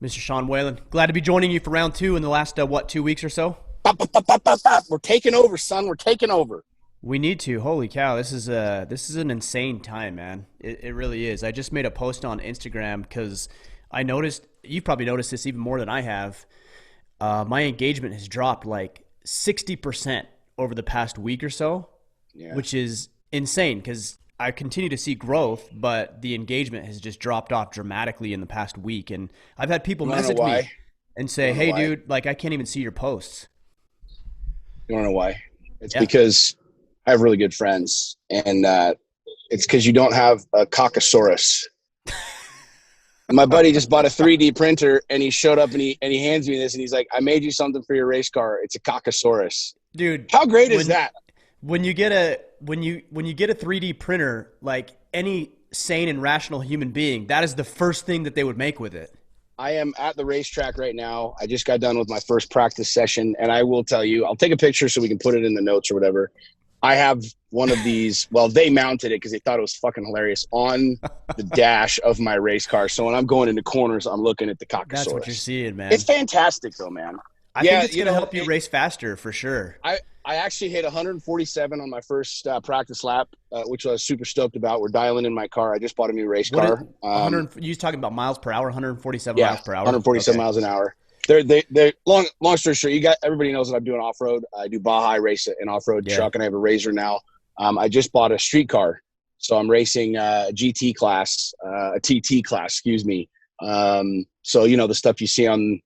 Mr. Sean Whalen, glad to be joining you for round two in the last, 2 weeks or so? Bop, bop, bop, bop, bop, bop. We're taking over, son. We're taking over. We need to. Holy cow, this is an insane time, man. It really is. I just made a post on Instagram because I noticed, you've probably noticed this even more than I have. My engagement has dropped like 60% over the past week or so, Yeah. which is insane because I continue to see growth, but the engagement has just dropped off dramatically in the past week. And I've had people You want to know message me why? and You say, want to know hey, why? dude, like I can't even see your posts. You want to know why? It's Yeah. because I have really good friends, and it's because you don't have a caucasaurus. My buddy just bought a 3D printer, and he showed up and he hands me this, and he's like, "I made you something for your race car. It's a caucasaurus." Dude, How great is when that? when you get a 3D printer, like any sane and rational human being, that is the first thing that they would make with it. I am at the racetrack right now. I just got done with my first practice session, and I will tell you, I'll take a picture so we can put it in the notes or whatever. I have one of these. Well, they mounted it because they thought it was fucking hilarious on the dash of my race car. So when I'm going into corners, I'm looking at the That's what you're Caucasaurus. seeing, It's man. fantastic, though, man. I think Yeah, it's you going to know, help you race faster for sure. I actually hit 147 on my first practice lap, which I was super stoked about. We're dialing in my car. I just bought a new race What is car. 100 you talking about miles per hour, 147 Yeah, miles per hour? 147 Okay. miles an hour. They're long story short. You got everybody knows that I'm doing off road. I do Baja, I race an off road Yeah. truck, and I have a Razor now. I just bought a street car, so I'm racing a GT class, a TT class, excuse me. So you know the stuff you see on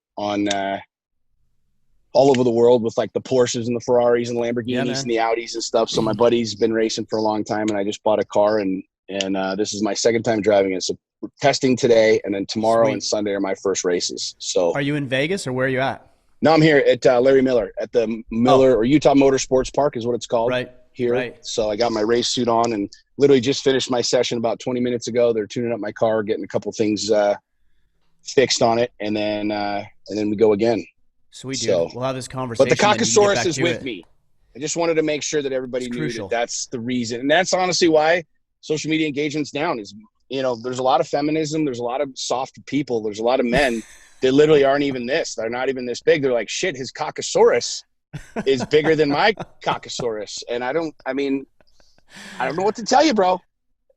all over the world with like the Porsches and the Ferraris and Yeah, Lamborghinis and man. the Audis and stuff. So my buddy's been racing for a long time, and I just bought a car, and this is my second time driving it. So we're testing today, and then tomorrow and Sweet. Sunday are my first races. So Are you in Vegas or where are you at? now I'm here at Larry Miller at the Miller Oh, or Utah Motorsports Park is what it's called right. here. Right. So I got my race suit on and literally just finished my session about 20 minutes ago. They're tuning up my car, getting a couple things fixed on it, and then we go again. Sweet, dude. So, We'll have this but the conversation then you can get Caucasaurus back is to with it. me. I just wanted to make sure that It's everybody knew that crucial. that's the reason, and that's honestly why social media engagement's down. Is there's a lot of feminism, there's a lot of soft people, there's a lot of men that literally aren't even this. They're not even this big. They're like, shit, his Caucasaurus is bigger than my Caucasaurus, and I don't know what to tell you, bro.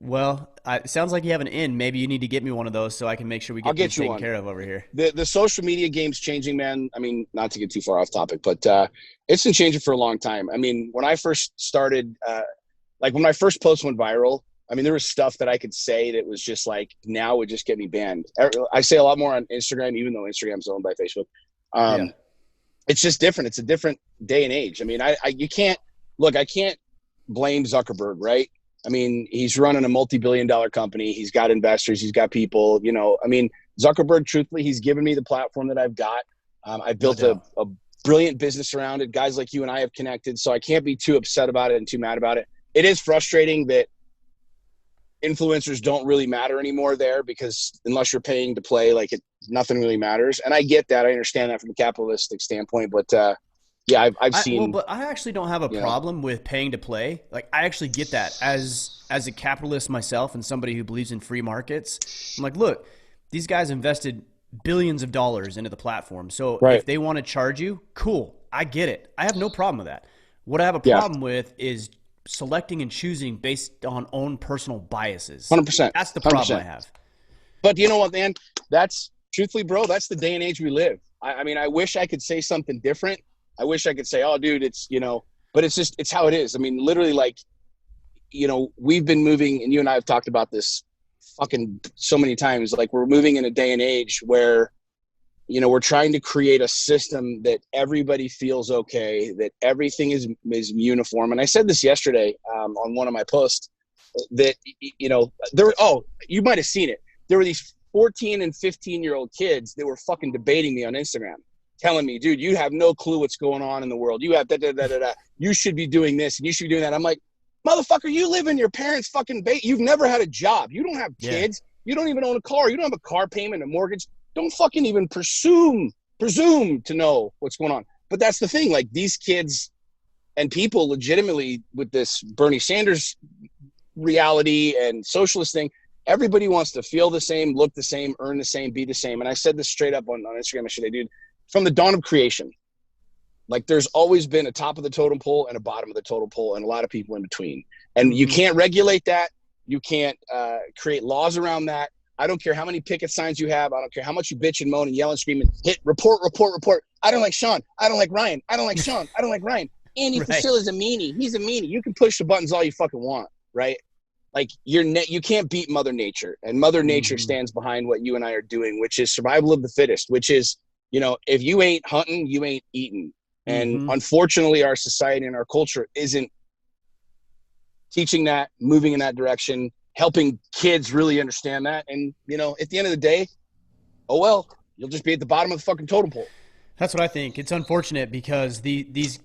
Well, it sounds like you have an in. Maybe you need to get me one of those so I can make sure we I'll get things get you taken one. care of over here. The social media game's changing, man. I mean, not to get too far off topic, but it's been changing for a long time. I mean, when I first started, like when my first post went viral, I mean, there was stuff that I could say that was just like now would just get me banned. I say a lot more on Instagram, even though Instagram's owned by Facebook. Yeah. Um, it's just different. It's a different day and age. I mean, you can't look. I can't blame Zuckerberg, right? I mean, he's running a multi-billion-dollar company. He's got investors. He's got people. I mean, Zuckerberg, truthfully, he's given me the platform that I've got. I've No built a, doubt. a brilliant business around it. Guys like you and I have connected, so I can't be too upset about it and too mad about it. It is frustrating that influencers don't really matter anymore there because unless you're paying to play, like nothing really matters. And I get that. I understand that from a capitalistic standpoint. But yeah, I've seen, But I actually don't have a you know, problem with paying to play. Like I actually get that as a capitalist myself and somebody who believes in free markets. I'm like, look, these guys invested billions of dollars into the platform. So right. if they want to charge you, cool. I get it. I have no problem with that. What I have a Yeah, problem with is selecting and choosing based on own personal biases. 100%. That's the problem I 100%. have. But you know what, man? That's truthfully, bro, that's the day and age we live. I mean, I wish I could say something different. I wish I could say, oh, dude, but it's how it is. I mean, literally, like, we've been moving, and you and I have talked about this fucking so many times. Like, we're moving in a day and age where, we're trying to create a system that everybody feels okay, that everything is uniform. And I said this yesterday on one of my posts that, you might have seen it. There were these 14 and 15-year-old kids that were fucking debating me on Instagram, telling me, dude, you have no clue what's going on in the world. You have da. You should be doing this and you should be doing that. I'm like, motherfucker, you live in your parents' fucking You've never had a job. You don't have Yeah. kids. You don't even own a car. You don't have a car payment, a mortgage. Don't fucking even presume to know what's going on. But that's the thing. Like these kids and people legitimately with this Bernie Sanders reality and socialist thing, everybody wants to feel the same, look the same, earn the same, be the same. And I said this straight up on Instagram yesterday, dude. From the dawn of creation, like there's always been a top of the totem pole and a bottom of the totem pole and a lot of people in between. And you can't regulate that. You can't create laws around that. I don't care how many picket signs you have. I don't care how much you bitch and moan and yell and scream and hit report. I don't like Sean. I don't like Ryan. I don't like Sean. I don't like Ryan. Andy Frasilla's a meanie. He's a meanie. You can push the buttons all you fucking want, right? Like you can't beat Mother Nature, and Mother Nature stands behind what you and I are doing, which is survival of the fittest, which is, you know, if you ain't hunting, you ain't eating. And unfortunately, our society and our culture isn't teaching that, moving in that direction, helping kids really understand that. And, you know, at the end of the day, oh, well, you'll just be at the bottom of the fucking totem pole. That's what I think. It's unfortunate because these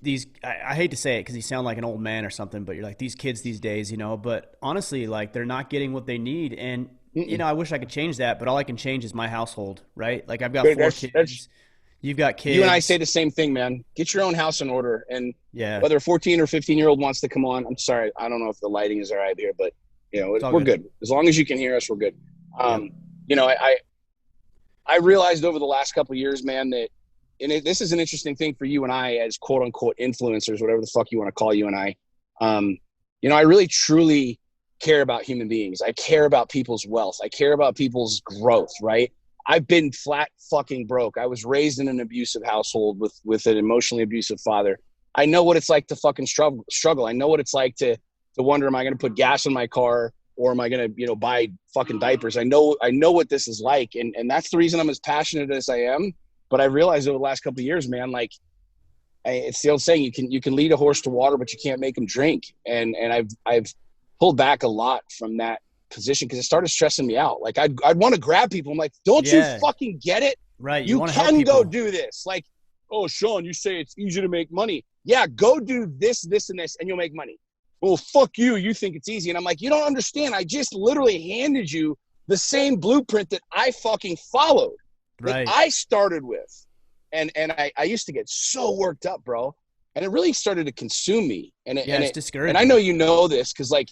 I hate to say it because you sound like an old man or something, but you're like, these kids these days, you know, but honestly, like they're not getting what they need. And, you know, I wish I could change that, but all I can change is my household, right? Like I've got 4 kids. You've got kids. You and I say the same thing, man. Get your own house in order. And whether a 14 or 15-year-old wants to come on, I'm sorry, I don't know if the lighting is all right here, but, you know, we're good. As long as you can hear us, we're good. You know, I realized over the last couple of years, man, that, and this is an interesting thing for you and I as quote unquote influencers, whatever the fuck you want to call you and I, you know, I really truly care about human beings. I care about people's wealth. I care about people's growth, right? I've been flat fucking broke. I was raised in an abusive household with an emotionally abusive father. I know what it's like to fucking struggle. I know what it's like to wonder, am I going to put gas in my car or am I going to, you know, buy fucking diapers? I know what this is like. And that's the reason I'm as passionate as I am. But I realized over the last couple of years, man, like it's the old saying, you can lead a horse to water, but you can't make him drink. And I've pulled back a lot from that position because it started stressing me out. Like I'd want to grab people. I'm like, don't you fucking get it? Right. You can go do this. Like, oh, Sean, you say it's easy to make money. Yeah, go do this, this, and this, and you'll make money. Well, fuck you. You think it's easy. And I'm like, you don't understand. I just literally handed you the same blueprint that I fucking followed. That I started with. And I used to get so worked up, bro. And it really started to consume me. And it's discouraging. And I know you know this because, like,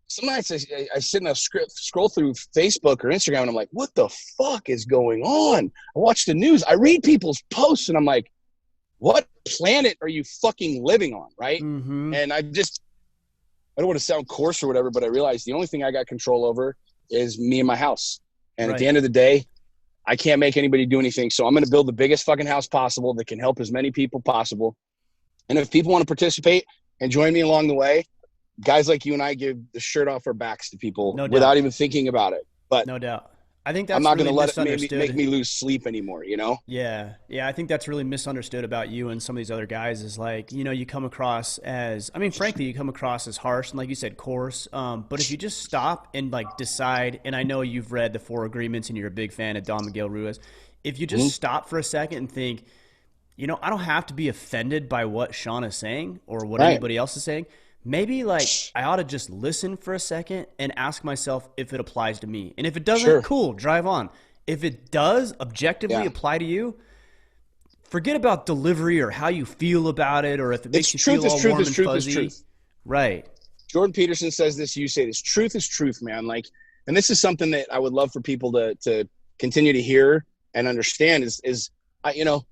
some nights I sit and I scroll through Facebook or Instagram and I'm like, what the fuck is going on? I watch the news. I read people's posts and I'm like, what planet are you fucking living on, right? And I don't want to sound coarse or whatever, but I realized the only thing I got control over is me and my house. And at the end of the day, I can't make anybody do anything. So I'm going to build the biggest fucking house possible that can help as many people possible. And if people want to participate and join me along the way, guys like you and I give the shirt off our backs to people without even thinking about it. But no doubt. I think that's I'm not really going to let it make me lose sleep anymore, you know? Yeah. Yeah. I think that's really misunderstood about you and some of these other guys is like, you know, you come across as, I mean, frankly, you come across as harsh and like you said, coarse. But if you just stop and like decide, and I know you've read the 4 Agreements and you're a big fan of Don Miguel Ruiz. If you just stop for a second and think, you know, I don't have to be offended by what Sean is saying or what anybody else is saying. Maybe like I ought to just listen for a second and ask myself if it applies to me. And if it doesn't, cool, drive on. If it does objectively apply to you, forget about delivery or how you feel about it or if it makes you feel all warm and fuzzy. Right. Jordan Peterson says this, you say this. Truth is truth, man. Like, and this is something that I would love for people to continue to hear and understand is you know,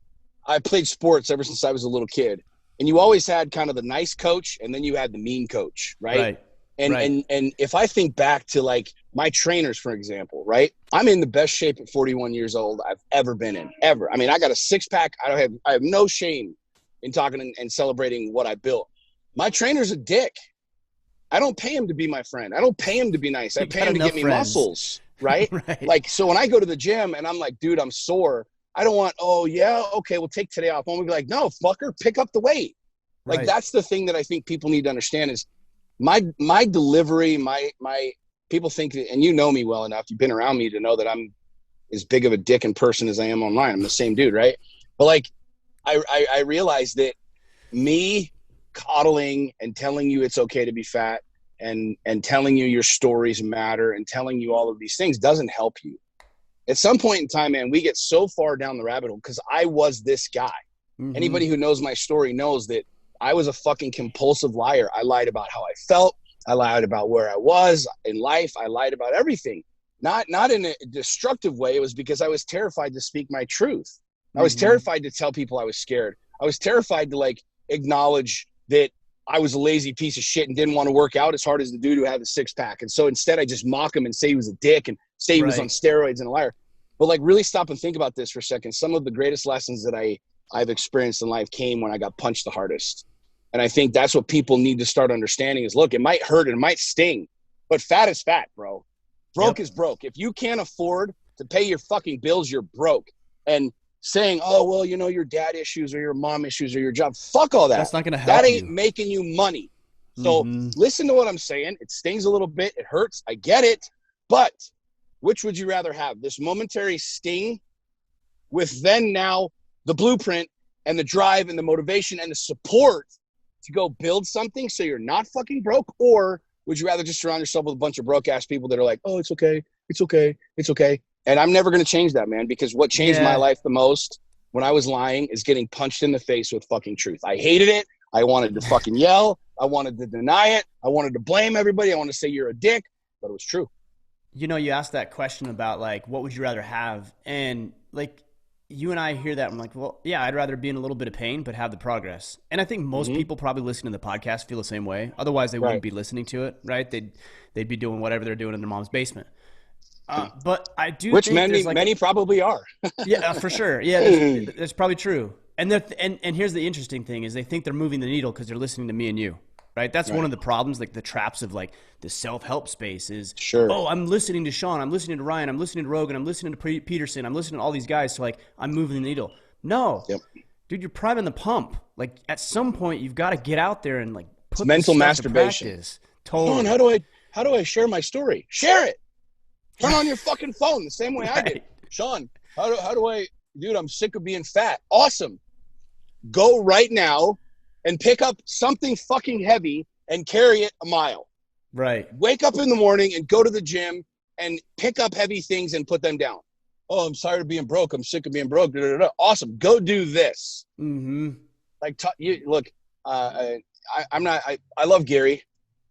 I played sports ever since I was a little kid. And you always had kind of the nice coach and then you had the mean coach, right? And if I think back to like my trainers, for example, right? I'm in the best shape at 41 years old I've ever been in, ever. I mean, I got a 6-pack. I have no shame in talking and celebrating what I built. My trainer's a dick. I don't pay him to be my friend. I don't pay him to be nice. I pay him to get me muscles, right? Like, so when I go to the gym and I'm like, dude, I'm sore. I don't want, oh, yeah, okay, we'll take today off. I'm going to be like, no, fucker, pick up the weight. Like, that's the thing that I think people need to understand is my delivery, my people think, and you know me well enough, you've been around me to know that I'm as big of a dick in person as I am online. I'm the same dude, right? But, like, I realized that me coddling and telling you it's okay to be fat and telling you your stories matter and telling you all of these things doesn't help you. At some point in time, man, we get so far down the rabbit hole because I was this guy. Anybody who knows my story knows that I was a fucking compulsive liar. I lied about how I felt. I lied about where I was in life. I lied about everything. not in a destructive way. It was because I was terrified to speak my truth. I was Mm-hmm. terrified to tell people I was scared. I was terrified to like acknowledge that I was a lazy piece of shit and didn't want to work out as hard as the dude who had the six pack. And so instead I just mock him and say he was a dick and say he was on steroids and a liar. But like really stop and think about this for a second. Some of the greatest lessons that I've experienced in life came when I got punched the hardest. And I think that's what people need to start understanding is, look, it might hurt and it might sting, but fat is fat, bro. Broke is broke. If you can't afford to pay your fucking bills, you're broke. And saying, oh, well, you know, your dad issues or your mom issues or your job, fuck all that. That's not going to help. That ain't making you money. So listen to what I'm saying. It stings a little bit. It hurts. I get it. But which would you rather have? This momentary sting with then now the blueprint and the drive and the motivation and the support to go build something so you're not fucking broke? Or would you rather just surround yourself with a bunch of broke ass people that are like, oh, it's okay. It's okay. It's okay. And I'm never going to change that, man, because what changed my life the most when I was lying is getting punched in the face with fucking truth. I hated it. I wanted to fucking yell. I wanted to deny it. I wanted to blame everybody. I wanted to say you're a dick, but it was true. You know, you asked that question about like, what would you rather have? And like, you and I hear that. I'm like, well, yeah, I'd rather be in a little bit of pain, but have the progress. And I think most people probably listening to the podcast feel the same way. Otherwise they wouldn't be listening to it, right? They'd be doing whatever they're doing in their mom's basement. But I do Which think many probably are. Yeah, for sure. Yeah, that's probably true. And here's the interesting thing is they think they're moving the needle because they're listening to me and you, right? That's one of the problems, like the traps of like the self-help space is, oh, I'm listening to Sean, I'm listening to Ryan, I'm listening to Rogan, I'm listening to Peterson, I'm listening to all these guys, so like I'm moving the needle. No, dude, you're priming the pump. Like at some point you've got to get out there and like put mental masturbation. Totally. Sean, how do I share my story? Share it. Turn on your fucking phone the same way I did. Sean, how do I, dude, I'm sick of being fat. Awesome. Go right now and pick up something fucking heavy and carry it a mile. Right. Wake up in the morning and go to the gym and pick up heavy things and put them down. Oh, I'm tired of being broke. I'm sick of being broke. Da, da, da. Awesome. Go do this. Like, look, I love Gary.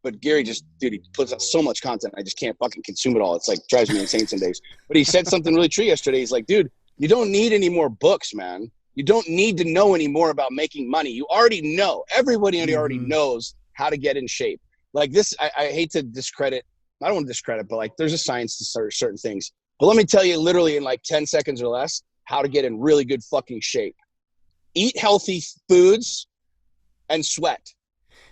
But Gary just, dude, he puts out so much content. I just can't fucking consume it all. It's like drives me insane some days. But he said something really true yesterday. He's like, dude, you don't need any more books, man. You don't need to know any more about making money. You already know. Everybody already knows how to get in shape. Like this, I hate to discredit. I don't want to discredit, but like there's a science to certain things. But let me tell you literally in like 10 seconds or less how to get in really good fucking shape. Eat healthy foods and sweat.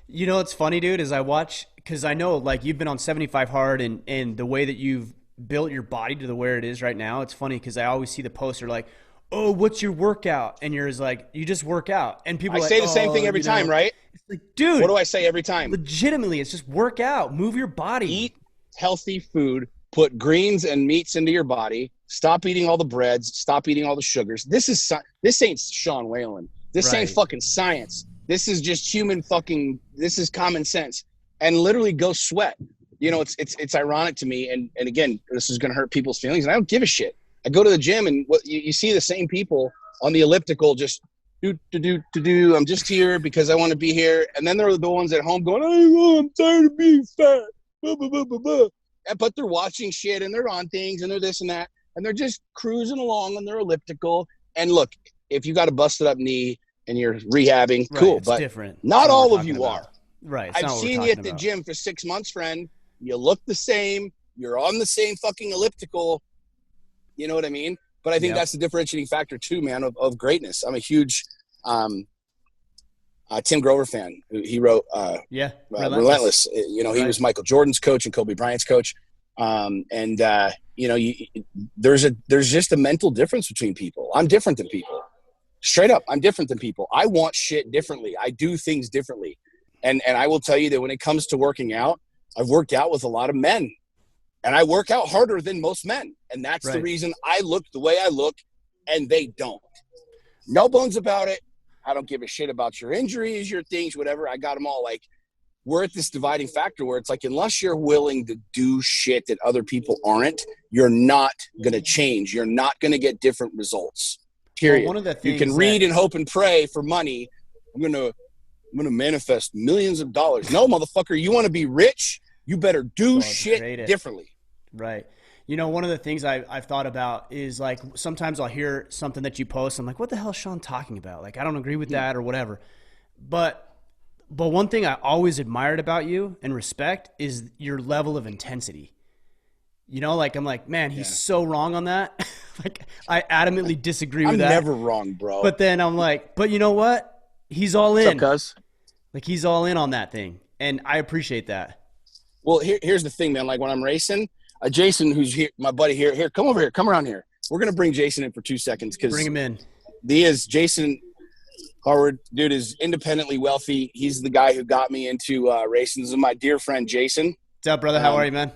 You know what's funny, dude, is I watch, because I know like you've been on 75 hard and the way that you've built your body to the where it is right now. It's funny because I always see the poster like, oh, what's your workout? And you're like, you just work out. And people say the same thing every time, right? It's like, dude. What do I say every time? Legitimately, it's just work out. Move your body. Eat healthy food. Put greens and meats into your body. Stop eating all the breads. Stop eating all the sugars. This ain't Sean Whalen. This ain't fucking science. This is just this is common sense. And literally go sweat. You know, it's ironic to me. And again, this is going to hurt people's feelings. And I don't give a shit. I go to the gym and you see the same people on the elliptical just do. I'm just here because I want to be here. And then there are the ones at home going, oh, I'm tired of being fat. Blah, blah, blah, blah, blah. But they're watching shit and they're on things and they're this and that. And they're just cruising along on their elliptical. And look, if you got a busted up knee, and you're rehabbing, cool, but different. Not all of you are. Right. I've seen you at the gym for 6 months, friend. You look the same. You're on the same fucking elliptical. You know what I mean? But I think that's the differentiating factor too, man, of greatness. I'm a huge Tim Grover fan. He wrote Relentless. You know, he was Michael Jordan's coach and Kobe Bryant's coach. You know, there's just a mental difference between people. I'm different than people. Straight up, I'm different than people. I want shit differently. I do things differently. And I will tell you that when it comes to working out, I've worked out with a lot of men. And I work out harder than most men. And that's the reason I look the way I look and they don't. No bones about it. I don't give a shit about your injuries, your things, whatever. I got them all. Like, we're at this dividing factor where it's like, unless you're willing to do shit that other people aren't, you're not going to change. You're not going to get different results. Period. Well, one of the things you can read and hope and pray for money. I'm gonna manifest millions of dollars. No, motherfucker, you want to be rich? You better do shit differently. Right. You know, one of the things I've thought about is like sometimes I'll hear something that you post. I'm like, what the hell is Sean talking about? Like, I don't agree with that or whatever. But one thing I always admired about you and respect is your level of intensity. You know, like I'm like, man, he's Yeah. so wrong on that. Like I adamantly disagree with I'm that. never wrong, bro. But then I'm like, but you know what? He's all What's up, in. cuz? Like he's all in on that thing. And I appreciate that. Well, here's the thing, man. Like when I'm racing, Jason, who's here, my buddy here, come over here, come around here. We're gonna bring Jason in for 2 seconds Bring because him in. Jason Harwood, dude, is independently wealthy. He's the guy who got me into racing. This is my dear friend Jason. What's up, brother? How are you, man?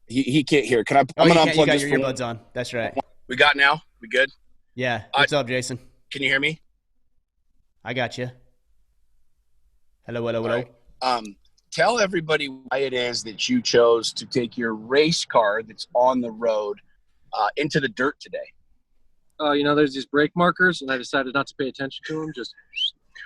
He can't hear. Can I? Oh, I'm you gonna can't. You unplug got this your phone. earbuds on. That's right. We got now. We good? Yeah. What's up, Jason? Can you hear me? I got you. Hello, hello, hello. Right. Tell everybody why it is that you chose to take your race car that's on the road into the dirt today. There's these brake markers, and I decided not to pay attention to them. Just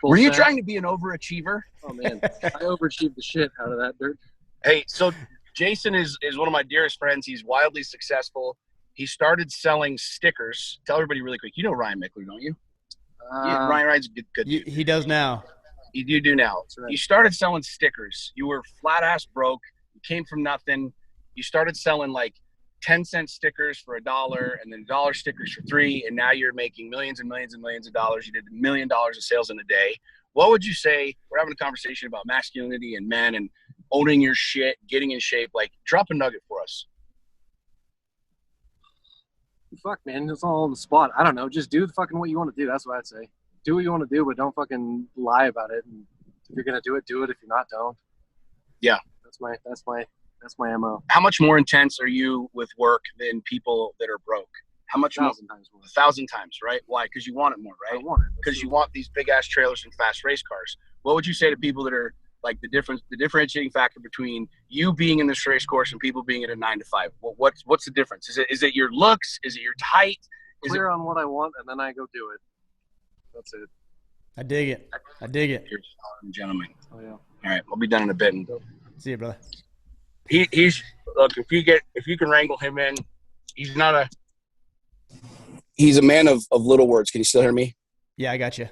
were you trying to be an overachiever? Oh man, I overachieved the shit out of that dirt. Hey, so Jason is one of my dearest friends. He's wildly successful. He started selling stickers. Tell everybody really quick. You know Ryan Mickler, don't you? Yeah, Ryan's a good dude. He does now. You do now. Right. You started selling stickers. You were flat ass broke. You came from nothing. You started selling like 10-cent stickers for $1 and then $1 stickers for $3. And now you're making millions and millions and millions of dollars. You did $1 million of sales in a day. What would you say? We're having a conversation about masculinity and men and owning your shit, getting in shape. Like, drop a nugget for us. Fuck, man. It's all on the spot. I don't know. Just do fucking what you want to do. That's what I'd say. Do what you want to do, but don't fucking lie about it. And if you're gonna do it, do it. If you're not, don't. Yeah, that's my MO. How much more intense are you with work than people that are broke? How much? 1,000 times more. 1,000 times, right? Why? Because you want it more, right? I want it because you want these big ass trailers and fast race cars. What would you say to people that are like the differentiating factor between you being in this race course and people being at a 9 to 5? What's the difference? Is it your looks? Is it your height? Clear on what I want, and then I go do it. That's it. I dig it. Here's gentlemen. Oh yeah. All right, I'll be done in a bit. See you, brother. He's look, if you can wrangle him in, he's a man of little words. Can you still hear me? Yeah, I got you.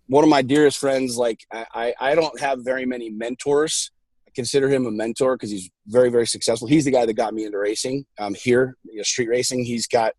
One of my dearest friends. Like I don't have very many mentors. I consider him a mentor because he's very, very successful. He's the guy that got me into racing. Here, street racing. He's got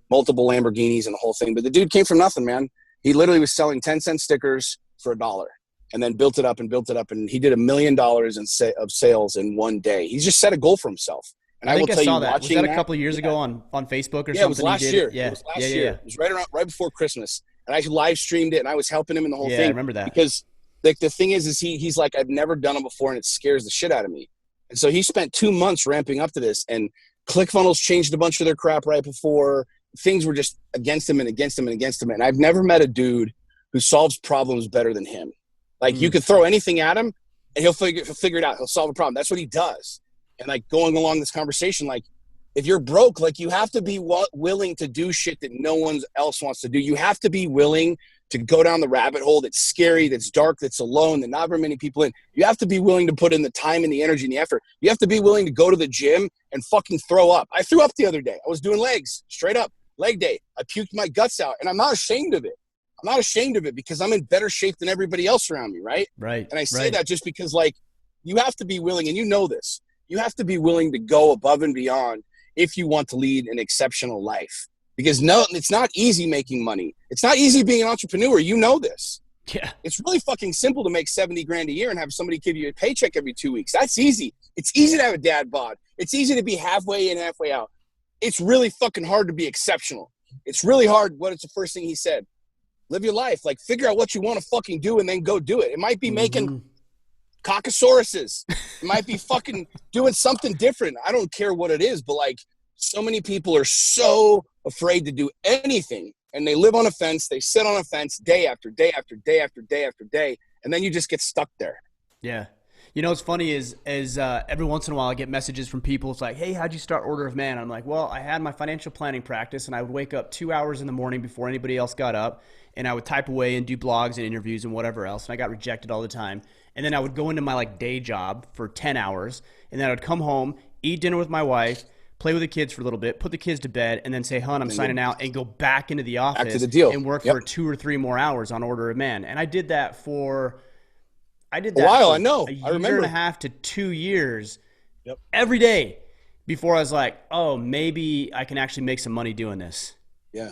multiple Lamborghinis and the whole thing. But the dude came from nothing, man. He literally was selling 10-cent stickers for $1 and then built it up. And he did $1 million of sales in one day. He's just set a goal for himself. And I will tell you, that. Was that a couple of years ago on Facebook or something? Yeah, it was last year. Yeah. It was last year. It was right before Christmas. And I live streamed it and I was helping him in the whole thing. Yeah, I remember that. Because like the thing is he's like, I've never done it before and it scares the shit out of me. And so he spent 2 months ramping up to this, and ClickFunnels changed a bunch of their crap right before. Things were just against him. And I've never met a dude who solves problems better than him. Like you could throw anything at him and he'll figure it out. He'll solve a problem. That's what he does. And like going along this conversation, like if you're broke, like you have to be willing to do shit that no one else wants to do. You have to be willing to go down the rabbit hole that's scary, that's dark, that's alone, that not very many people in. You have to be willing to put in the time and the energy and the effort. You have to be willing to go to the gym and fucking throw up. I threw up the other day. I was doing legs, straight up, leg day. I puked my guts out, and I'm not ashamed of it. I'm not ashamed of it because I'm in better shape than everybody else around me, right? Right. And I say that just because, like, you have to be willing, and you know this, you have to be willing to go above and beyond if you want to lead an exceptional life. Because no, it's not easy making money. It's not easy being an entrepreneur. You know this. Yeah. It's really fucking simple to make 70 grand a year and have somebody give you a paycheck every 2 weeks. That's easy. It's easy to have a dad bod. It's easy to be halfway in, halfway out. It's really fucking hard to be exceptional. It's really hard. What is the first thing he said? Live your life. Like, figure out what you want to fucking do and then go do it. It might be making cockosauruses. It might be fucking doing something different. I don't care what it is, but like, so many people are so afraid to do anything, and they live on a fence. They sit on a fence day after day after day after day after day, and then you just get stuck there. Yeah. You know, what's funny is every once in a while I get messages from people. It's like, hey, how'd you start Order of Man? I'm like, well, I had my financial planning practice, and I would wake up 2 hours in the morning before anybody else got up, and I would type away and do blogs and interviews and whatever else, and I got rejected all the time. And then I would go into my like day job for 10 hours, and then I would come home, eat dinner with my wife, play with the kids for a little bit, put the kids to bed, and then say, "Hun, I'm signing out," and go back into the office back to the deal. and work for 2 or 3 more hours on order of man. And I did that for a while. I know. A I remember. year and a half to 2 years. Yep. Every day before I was like, oh, maybe I can actually make some money doing this. Yeah.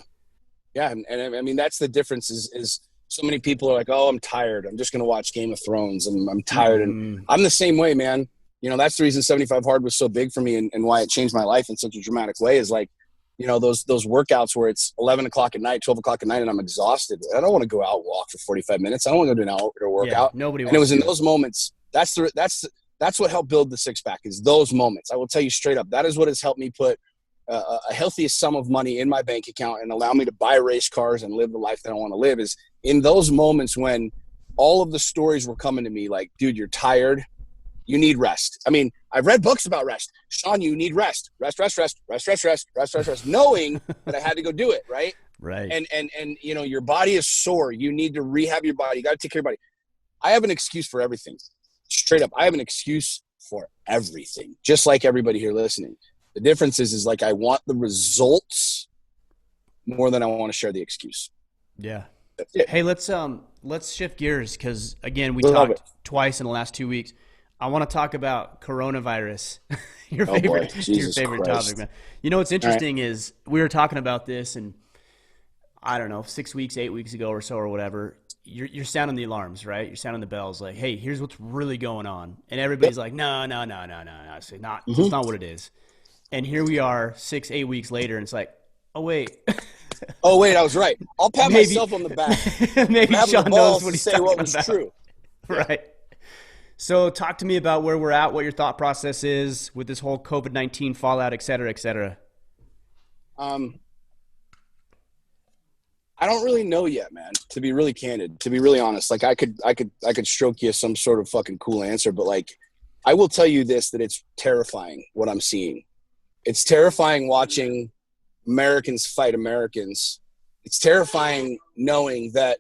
Yeah. And I mean, that's the difference is so many people are like, oh, I'm tired. I'm just going to watch Game of Thrones. I'm tired. And I'm the same way, man. You know, that's the reason 75 Hard was so big for me and why it changed my life in such a dramatic way is like, you know, those workouts where it's 11 o'clock at night, 12 o'clock at night, and I'm exhausted. I don't want to go out and walk for 45 minutes. I don't want to go do an hour workout. Yeah, nobody wants and it was in to. those moments. That's what helped build the six pack is those moments. I will tell you straight up. That is what has helped me put a healthy sum of money in my bank account and allow me to buy race cars and live the life that I want to live is in those moments when all of the stories were coming to me like, dude, you're tired. You need rest. I mean, I've read books about rest. Sean, you need rest. Rest, knowing that I had to go do it, right? Right. And you know, your body is sore. You need to rehab your body. You got to take care of your body. I have an excuse for everything. Straight up, I have an excuse for everything, just like everybody here listening. The difference is like I want the results more than I want to share the excuse. Yeah. Hey, let's shift gears because again, we talked twice in the last 2 weeks. I want to talk about coronavirus. your favorite topic, man. You know what's interesting is we were talking about this, and I don't know, 6 weeks, 8 weeks ago or so or whatever. You're sounding the alarms, right? You're sounding the bells, like, hey, here's what's really going on, and everybody's like, no, it's not. It's not what it is. And here we are, 6, 8 weeks later, and it's like, oh wait. I was right. I'll pat myself on the back. Maybe Sean knows what he's say talking what was about. True. Right. So talk to me about where we're at, what your thought process is with this whole COVID-19 fallout, et cetera, et cetera. I don't really know yet, man, to be really candid, to be really honest. Like I could stroke you some sort of fucking cool answer, but like, I will tell you this, that it's terrifying what I'm seeing. It's terrifying watching Americans fight Americans. It's terrifying knowing that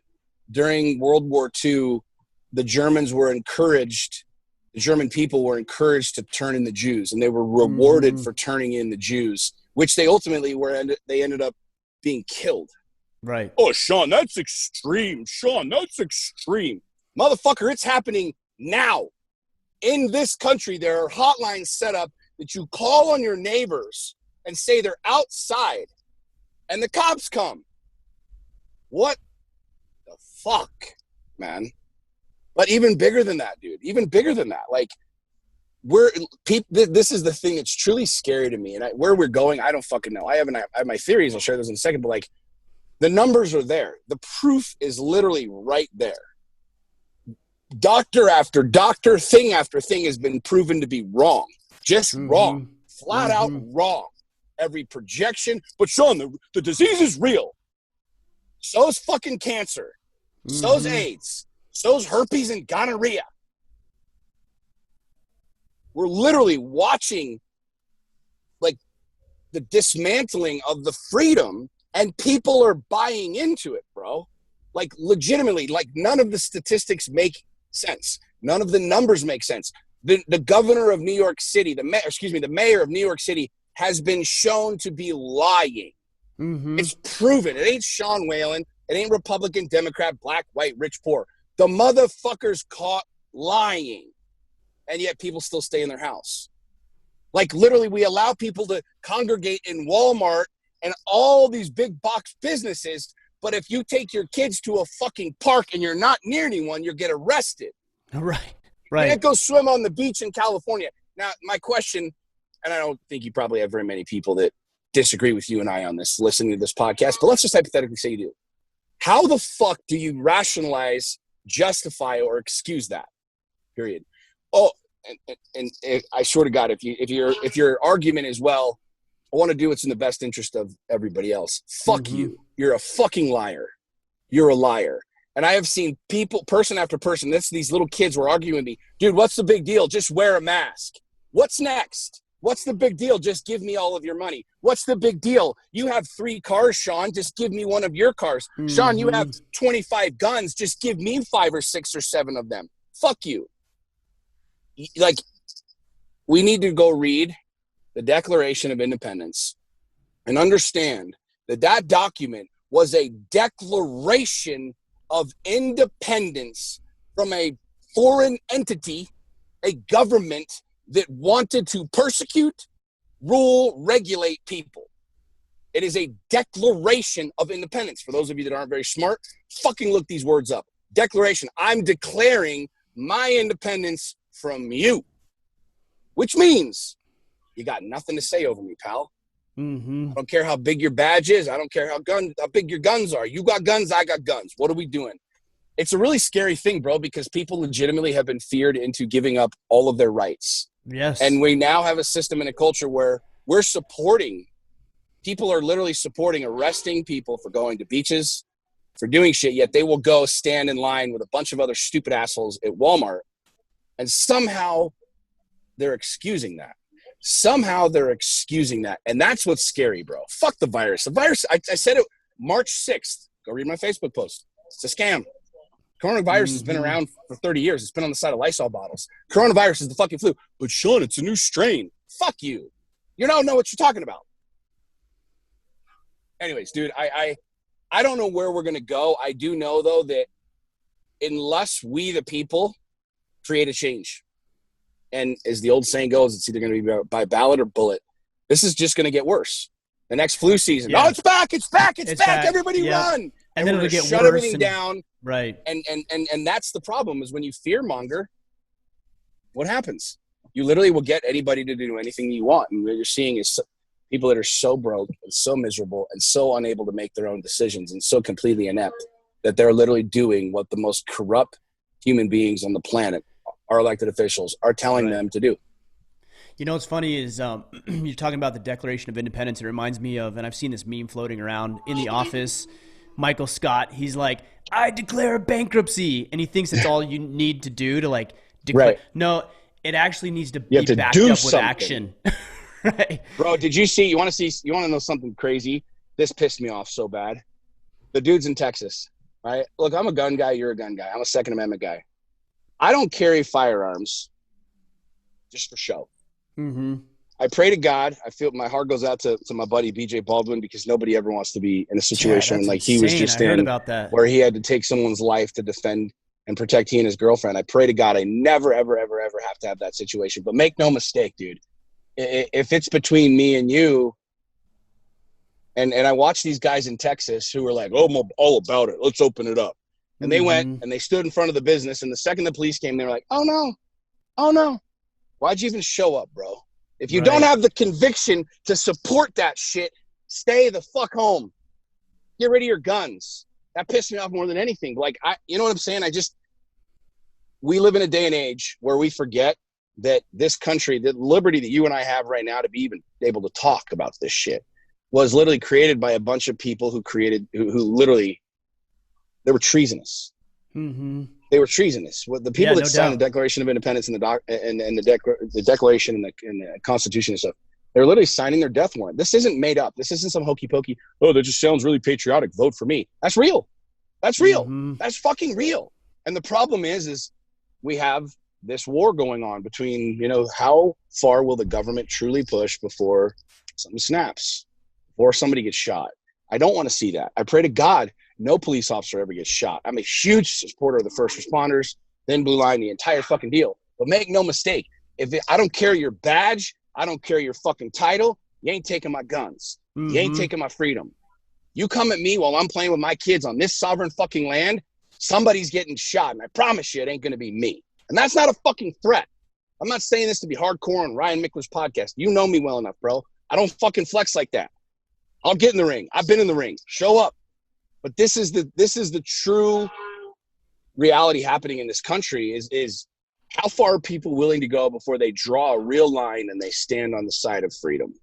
during World War II, the German people were encouraged to turn in the Jews, and they were rewarded for turning in the Jews, which they ultimately they ended up being killed. Right. Oh, Sean, that's extreme. Motherfucker, it's happening now. In this country, there are hotlines set up that you call on your neighbors and say they're outside, and the cops come. What the fuck, man? But even bigger than that, dude. Even bigger than that. Like, this is the thing that's truly scary to me. And where we're going, I don't fucking know. I have my theories. I'll share those in a second. But, like, the numbers are there. The proof is literally right there. Doctor after doctor, thing after thing has been proven to be wrong. Just wrong. Flat out wrong. Every projection. But, Sean, the disease is real. So is fucking cancer. So is AIDS. So's herpes and gonorrhea. We're literally watching like the dismantling of the freedom, and people are buying into it, bro. Like legitimately, like none of the statistics make sense. None of the numbers make sense. The governor of New York City, the mayor of New York City has been shown to be lying. It's proven. It ain't Sean Whalen. It ain't Republican, Democrat, black, white, rich, poor. The motherfucker's caught lying, and yet people still stay in their house. Like literally, we allow people to congregate in Walmart and all these big box businesses, but if you take your kids to a fucking park and you're not near anyone, you get arrested. Right. You can't go swim on the beach in California. Now, my question, and I don't think you probably have very many people that disagree with you and I on this, listening to this podcast, but let's just hypothetically say you do. How the fuck do you rationalize, justify, or excuse that? Period. Oh, and I swear to God, if your argument is, well, I want to do what's in the best interest of everybody else. Fuck you. You're a fucking liar. You're a liar. And I have seen people, person after person, these little kids were arguing with me. Dude, what's the big deal? Just wear a mask. What's next? What's the big deal? Just give me all of your money. What's the big deal? You have 3 cars, Sean. Just give me one of your cars. Sean, you have 25 guns. Just give me 5 or 6 or 7 of them. Fuck you. Like, we need to go read the Declaration of Independence and understand that that document was a declaration of independence from a foreign entity, a government that wanted to persecute, rule, regulate people. It is a declaration of independence. For those of you that aren't very smart, fucking look these words up. Declaration. I'm declaring my independence from you, which means you got nothing to say over me, pal. I don't care how big your badge is. I don't care how big your guns are. You got guns, I got guns. What are we doing? It's a really scary thing, bro, because people legitimately have been feared into giving up all of their rights. Yes. And we now have a system and a culture where we're supporting, people are literally supporting arresting people for going to beaches, for doing shit, yet they will go stand in line with a bunch of other stupid assholes at Walmart, and somehow they're excusing that. And that's what's scary, bro. Fuck the virus. The virus, I said it March 6th. Go read my Facebook post. It's a scam. Coronavirus has been around for 30 years. It's been on the side of Lysol bottles. Coronavirus is the fucking flu. But Sean, it's a new strain. Fuck you. You don't know what you're talking about. Anyways, dude, I don't know where we're going to go. I do know, though, that unless we, the people, create a change, and as the old saying goes, it's either going to be by ballot or bullet, this is just going to get worse. The next flu season. Yeah. Oh, it's back. It's back. Everybody run. And then it'll get shut worse. Everything down. Right. And that's the problem, is when you fear monger, what happens? You literally will get anybody to do anything you want. And what you're seeing is people that are so broke and so miserable and so unable to make their own decisions and so completely inept that they're literally doing what the most corrupt human beings on the planet, our elected officials, are telling them to do. You know what's funny is you're talking about the Declaration of Independence. It reminds me of, and I've seen this meme floating around in the office, Michael Scott. He's like, I declare bankruptcy. And he thinks it's all you need to do to like declare. Right. No, it actually needs to be backed up with action. Right. Bro, did you see, you want to know something crazy? This pissed me off so bad. The dude's in Texas, right? Look, I'm a gun guy. You're a gun guy. I'm a Second Amendment guy. I don't carry firearms just for show. I pray to God. I feel my heart goes out to my buddy BJ Baldwin, because nobody ever wants to be in a situation like he was just in, where he had to take someone's life to defend and protect he and his girlfriend. I pray to God I never, ever, ever, ever have to have that situation. But make no mistake, dude. If it's between me and you, and I watch these guys in Texas who are like, oh, I'm all about it. Let's open it up. And they went and they stood in front of the business. And the second the police came, they were like, oh, no. Why'd you even show up, bro? If you don't have the conviction to support that shit, stay the fuck home. Get rid of your guns. That pissed me off more than anything. Like, you know what I'm saying? We live in a day and age where we forget that this country, the liberty that you and I have right now to be even able to talk about this shit, was literally created by a bunch of people who literally, they were treasonous. They were treasonous. The people that signed the Declaration of Independence and the Declaration and the Constitution and stuff, they're literally signing their death warrant. This isn't made up. This isn't some hokey pokey. Oh, that just sounds really patriotic. Vote for me. That's real. That's real. That's fucking real. And the problem is we have this war going on between, how far will the government truly push before something snaps, or somebody gets shot? I don't want to see that. I pray to God no police officer ever gets shot. I'm a huge supporter of the first responders, then Blue Line, the entire fucking deal. But make no mistake, I don't care your badge, I don't care your fucking title, you ain't taking my guns. You ain't taking my freedom. You come at me while I'm playing with my kids on this sovereign fucking land, somebody's getting shot, and I promise you it ain't going to be me. And that's not a fucking threat. I'm not saying this to be hardcore on Ryan Mickler's podcast. You know me well enough, bro. I don't fucking flex like that. I'll get in the ring. I've been in the ring. Show up. But this is the true reality happening in this country is how far are people willing to go before they draw a real line and they stand on the side of freedom?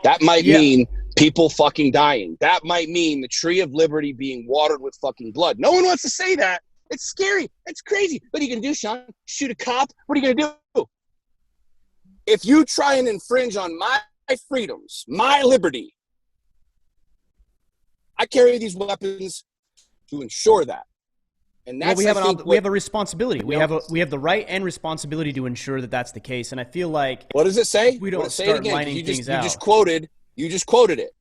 That might mean people fucking dying. That might mean the tree of liberty being watered with fucking blood. No one wants to say that. It's scary. It's crazy. What are you going to do, Sean? Shoot a cop? What are you going to do? If you try and infringe on my freedoms, my liberty, I carry these weapons to ensure that. And Well, that's, I think, we have a responsibility. We Yep. have we have the right and responsibility to ensure that that's the case. And I feel like what does it say? we don't Say it start again. 'Cause lining you just, things you out. just quoted it.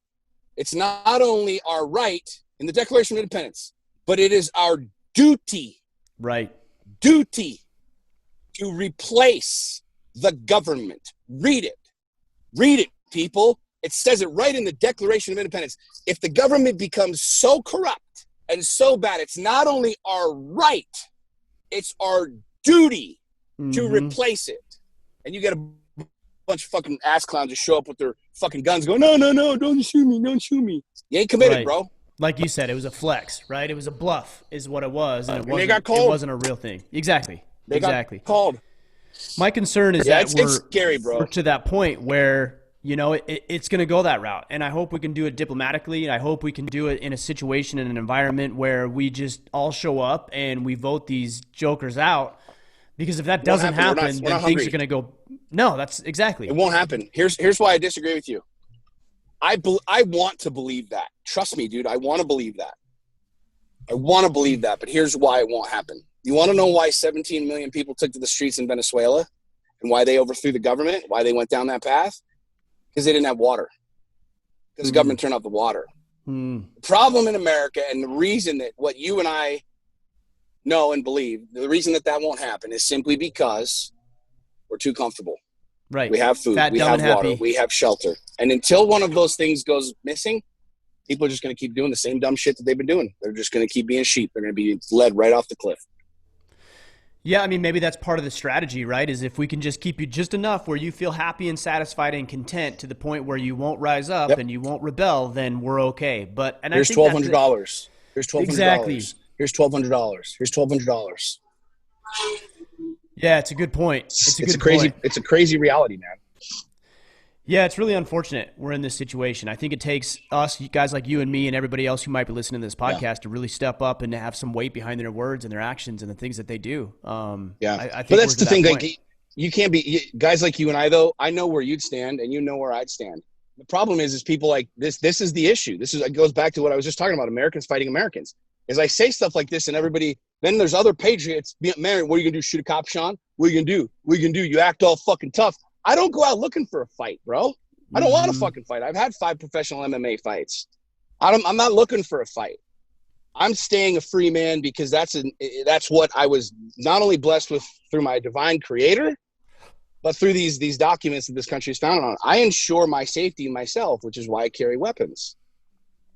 It's not only our right in the Declaration of Independence, but it is our duty Right. to replace the government. Read it, people. It says it right in the Declaration of Independence. If the government becomes so corrupt and so bad, it's not only our right, it's our duty to replace it. And you get a bunch of fucking ass clowns to show up with their fucking guns going, no, don't shoot me. You ain't committed, Right. bro. Like you said, it was a flex, right? It was a bluff is what it was. And they got called. It wasn't a real thing. Exactly. They got called. My concern is Yeah, that it's scary, bro. we're to that point where, it's going to go that route. And I hope we can do it diplomatically. I hope we can do it in a situation, in an environment where we just all show up and we vote these jokers out. Because if that doesn't happen, we're then not things hungry. are going to go. No, that's exactly. It won't happen. Here's why I disagree with you. I want to believe that. Trust me, dude. I want to believe that. But here's why it won't happen. You want to know why 17 million people took to the streets in Venezuela and why they overthrew the government, why they went down that path? Because they didn't have water. Because the government turned off the water. The problem in America, and the reason that what you and I know and believe, the reason that won't happen is simply because we're too comfortable. Right. We have food, Fat, we dumb, have and water, happy. we have shelter. And until one of those things goes missing, people are just going to keep doing the same dumb shit that they've been doing. They're just going to keep being sheep. They're going to be led right off the cliff. Yeah, I mean, maybe that's part of the strategy, right? Is if we can just keep you just enough where you feel happy and satisfied and content to the point where you won't rise up and you won't rebel, then we're okay. Here's $1,200. Here's $1,200. Exactly. Here's $1,200. Here's $1,200. Yeah, it's a good point. It's a crazy reality, man. Yeah, it's really unfortunate we're in this situation. I think it takes us, guys like you and me and everybody else who might be listening to this podcast to really step up and to have some weight behind their words and their actions and the things that they do. I think but that's the thing. point. Like, you can't be guys like you and I, though. I know where you'd stand and you know where I'd stand. The problem is people like this. This is the issue. It goes back to what I was just talking about. Americans fighting Americans. As I say stuff like this and everybody, then there's other patriots. Man, what are you going to do? Shoot a cop, Sean? What are you going to do? What are you going to do? You act all fucking tough. I don't go out looking for a fight, bro. I don't want to fucking fight. I've had 5 professional MMA fights. I'm not looking for a fight. I'm staying a free man because that's what I was not only blessed with through my divine creator, but through these documents that this country is founded on. I ensure my safety myself, which is why I carry weapons.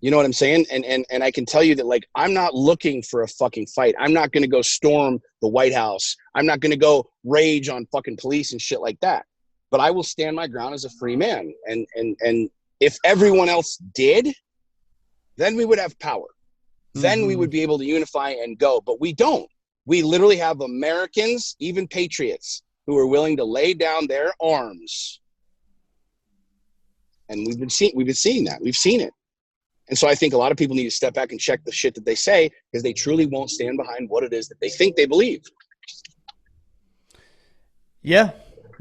You know what I'm saying? And I can tell you that, like, I'm not looking for a fucking fight. I'm not going to go storm the White House. I'm not going to go rage on fucking police and shit like that. But I will stand my ground as a free man. And if everyone else did, then we would have power. Then we would be able to unify and go. But we don't. We literally have Americans, even patriots, who are willing to lay down their arms. And we've been seeing that. We've seen it. And so I think a lot of people need to step back and check the shit that they say, because they truly won't stand behind what it is that they think they believe. Yeah.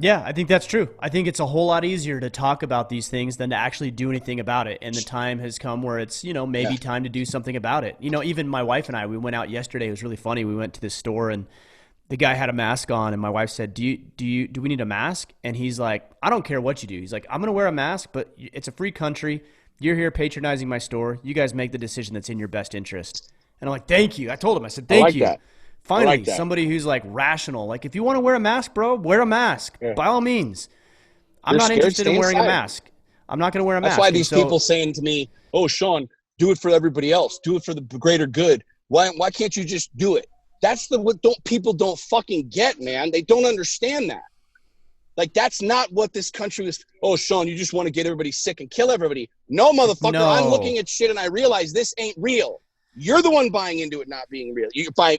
Yeah, I think that's true. I think it's a whole lot easier to talk about these things than to actually do anything about it. And the time has come where it's, maybe time to do something about it. Even my wife and I, we went out yesterday. It was really funny. We went to this store and the guy had a mask on and my wife said, do we need a mask? And he's like, I don't care what you do. He's like, I'm going to wear a mask, but it's a free country. You're here patronizing my store. You guys make the decision that's in your best interest. And I'm like, thank you. I told him, I said, thank you. That. Finally, somebody who's like rational. Like, if you want to wear a mask, bro, wear a mask. Yeah. By all means. I'm not interested in wearing a mask. I'm not going to wear a mask. That's why these people saying to me, oh, Sean, do it for everybody else. Do it for the greater good. Why can't you just do it? That's what people don't fucking get, man. They don't understand that. Like, that's not what this country is. Oh, Sean, you just want to get everybody sick and kill everybody. No, motherfucker. No. I'm looking at shit and I realize this ain't real. You're the one buying into it not being real.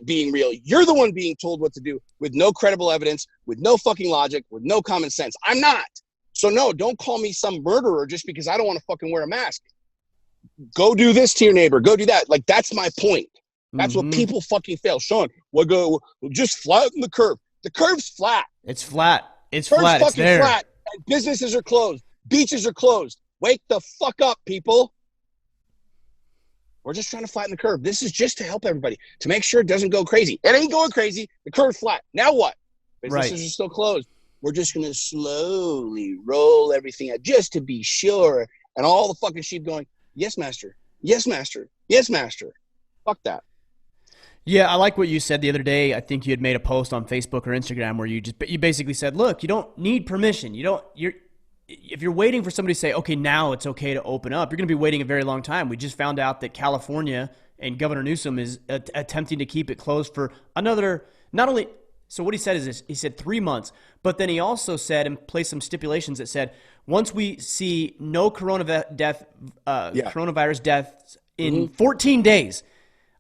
Being real. You're the one being told what to do with no credible evidence, with no fucking logic, with no common sense. I'm not. So no, don't call me some murderer just because I don't want to fucking wear a mask. Go do this to your neighbor. Go do that. Like, that's my point. That's what people fucking fail. Sean, we'll just flatten the curve. The curve's flat. It's flat. It's curve's flat. Fucking it's there. Flat. And businesses are closed. Beaches are closed. Wake the fuck up, people. We're just trying to flatten the curve. This is just to help everybody, to make sure it doesn't go crazy. It ain't going crazy. The curve's flat. Now what? Businesses are still closed. We're just going to slowly roll everything out just to be sure. And all the fucking sheep going, yes, master. Yes, master. Yes, master. Fuck that. Yeah, I like what you said the other day. I think you had made a post on Facebook or Instagram where you basically said, look, you don't need permission. If you're waiting for somebody to say, okay, now it's okay to open up, you're going to be waiting a very long time. We just found out that California and Governor Newsom is attempting to keep it closed for another, not only, so what he said is this, he said 3 months, but then he also said and placed some stipulations that said, once we see no coronavirus deaths in 14 days,